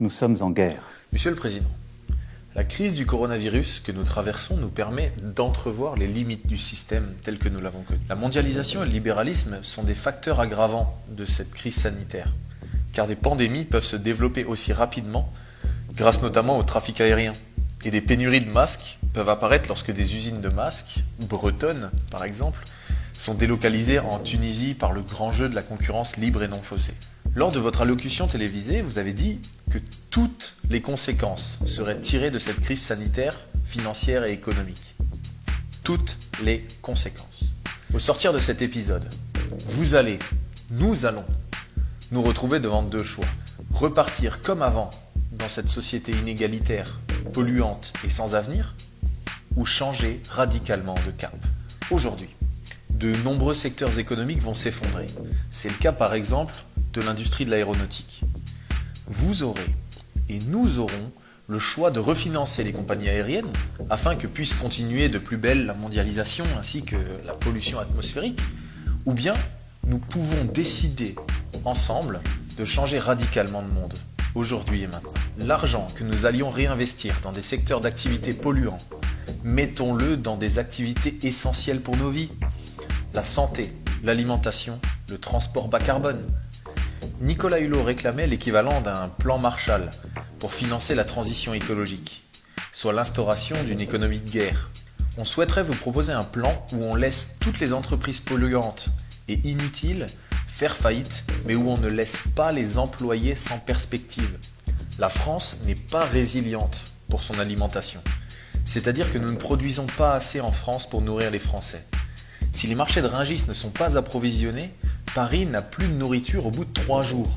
Nous sommes en guerre. Monsieur le Président, la crise du coronavirus que nous traversons nous permet d'entrevoir les limites du système tel que nous l'avons connu. La mondialisation et le libéralisme sont des facteurs aggravants de cette crise sanitaire, car des pandémies peuvent se développer aussi rapidement, grâce notamment au trafic aérien. Et des pénuries de masques peuvent apparaître lorsque des usines de masques, bretonnes par exemple, sont délocalisées en Tunisie par le grand jeu de la concurrence libre et non faussée. Lors de votre allocution télévisée, vous avez dit que toutes les conséquences seraient tirées de cette crise sanitaire, financière et économique. Toutes les conséquences. Au sortir de cet épisode, nous allons nous retrouver devant deux choix. Repartir comme avant dans cette société inégalitaire, polluante et sans avenir, ou changer radicalement de cap. Aujourd'hui, de nombreux secteurs économiques vont s'effondrer. C'est le cas par exemple de l'industrie de l'aéronautique. Vous aurez, et nous aurons, le choix de refinancer les compagnies aériennes afin que puisse continuer de plus belle la mondialisation ainsi que la pollution atmosphérique, ou bien nous pouvons décider ensemble de changer radicalement de monde, aujourd'hui et maintenant. L'argent que nous allions réinvestir dans des secteurs d'activité polluants, mettons-le dans des activités essentielles pour nos vies. La santé, l'alimentation, le transport bas carbone. Nicolas Hulot réclamait l'équivalent d'un plan Marshall pour financer la transition écologique, soit l'instauration d'une économie de guerre. On souhaiterait vous proposer un plan où on laisse toutes les entreprises polluantes et inutiles faire faillite, mais où on ne laisse pas les employés sans perspective. La France n'est pas résiliente pour son alimentation. C'est-à-dire que nous ne produisons pas assez en France pour nourrir les Français. Si les marchés de Rungis ne sont pas approvisionnés, Paris n'a plus de nourriture au bout de 3 jours.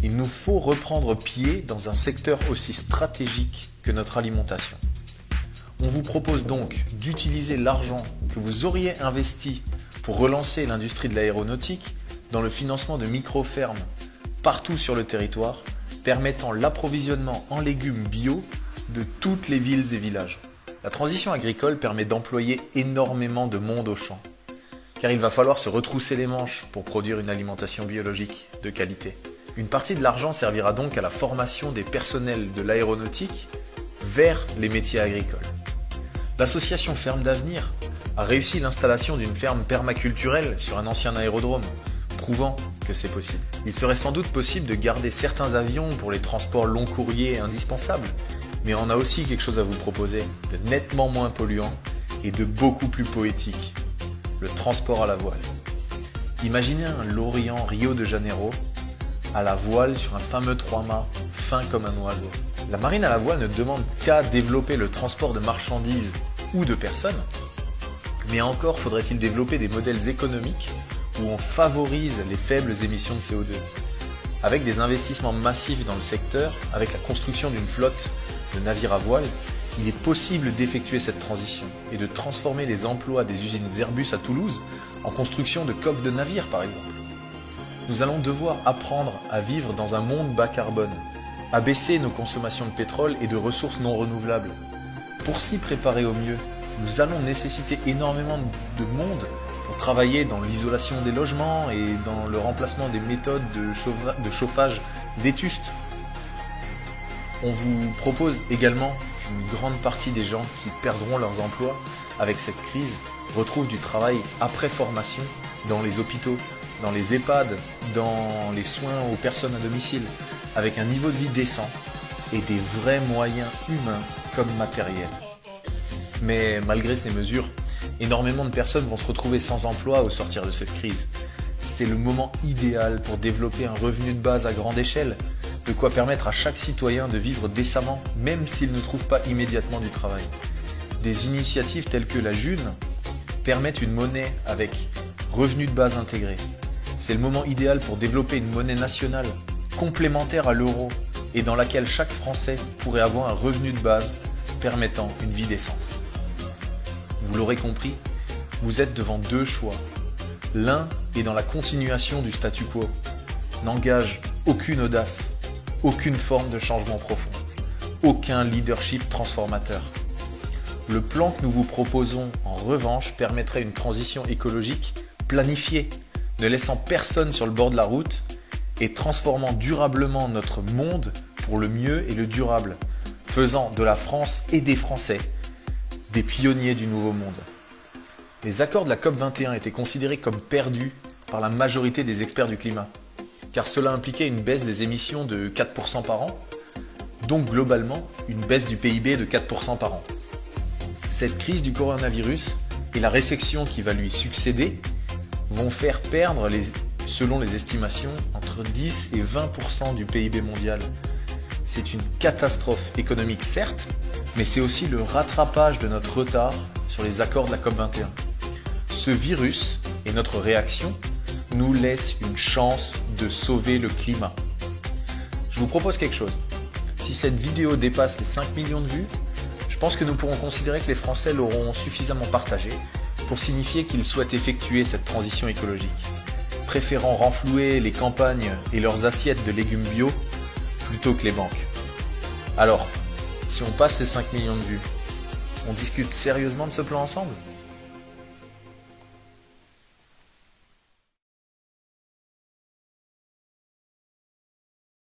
Il nous faut reprendre pied dans un secteur aussi stratégique que notre alimentation. On vous propose donc d'utiliser l'argent que vous auriez investi pour relancer l'industrie de l'aéronautique dans le financement de micro-fermes partout sur le territoire, permettant l'approvisionnement en légumes bio de toutes les villes et villages. La transition agricole permet d'employer énormément de monde au champ, car il va falloir se retrousser les manches pour produire une alimentation biologique de qualité. Une partie de l'argent servira donc à la formation des personnels de l'aéronautique vers les métiers agricoles. L'association Ferme d'Avenir a réussi l'installation d'une ferme permaculturelle sur un ancien aérodrome, prouvant que c'est possible. Il serait sans doute possible de garder certains avions pour les transports long courriers indispensables, mais on a aussi quelque chose à vous proposer de nettement moins polluant et de beaucoup plus poétique, le transport à la voile. Imaginez un Lorient-Rio de Janeiro à la voile sur un fameux 3-mâts fin comme un oiseau. La marine à la voile ne demande qu'à développer le transport de marchandises ou de personnes, mais encore faudrait-il développer des modèles économiques où on favorise les faibles émissions de CO2. Avec des investissements massifs dans le secteur, avec la construction d'une flotte de navires à voile, il est possible d'effectuer cette transition et de transformer les emplois des usines Airbus à Toulouse en construction de coques de navires par exemple. Nous allons devoir apprendre à vivre dans un monde bas carbone, à baisser nos consommations de pétrole et de ressources non renouvelables. Pour s'y préparer au mieux, nous allons nécessiter énormément de monde pour travailler dans l'isolation des logements et dans le remplacement des méthodes de chauffage vétustes. On vous propose également qu'une grande partie des gens qui perdront leurs emplois avec cette crise retrouvent du travail après formation dans les hôpitaux, dans les EHPAD, dans les soins aux personnes à domicile, avec un niveau de vie décent et des vrais moyens humains comme matériels. Mais malgré ces mesures, énormément de personnes vont se retrouver sans emploi au sortir de cette crise. C'est le moment idéal pour développer un revenu de base à grande échelle, de quoi permettre à chaque citoyen de vivre décemment, même s'il ne trouve pas immédiatement du travail. Des initiatives telles que la June permettent une monnaie avec revenu de base intégré. C'est le moment idéal pour développer une monnaie nationale, complémentaire à l'euro, et dans laquelle chaque Français pourrait avoir un revenu de base permettant une vie décente. Vous l'aurez compris, vous êtes devant deux choix. L'un est dans la continuation du statu quo, n'engage aucune audace, aucune forme de changement profond, aucun leadership transformateur. Le plan que nous vous proposons, en revanche, permettrait une transition écologique planifiée, ne laissant personne sur le bord de la route et transformant durablement notre monde pour le mieux et le durable, faisant de la France et des Français des pionniers du Nouveau Monde. Les accords de la COP21 étaient considérés comme perdus par la majorité des experts du climat, car cela impliquait une baisse des émissions de 4% par an, donc globalement une baisse du PIB de 4% par an. Cette crise du coronavirus et la récession qui va lui succéder vont faire perdre, selon les estimations, entre 10 et 20% du PIB mondial. C'est une catastrophe économique certes, mais c'est aussi le rattrapage de notre retard sur les accords de la COP21. Ce virus et notre réaction nous laissent une chance de sauver le climat. Je vous propose quelque chose. Si cette vidéo dépasse les 5 millions de vues, je pense que nous pourrons considérer que les Français l'auront suffisamment partagée pour signifier qu'ils souhaitent effectuer cette transition écologique, préférant renflouer les campagnes et leurs assiettes de légumes bio plutôt que les banques. Alors, si on passe ces 5 millions de vues, on discute sérieusement de ce plan ensemble ?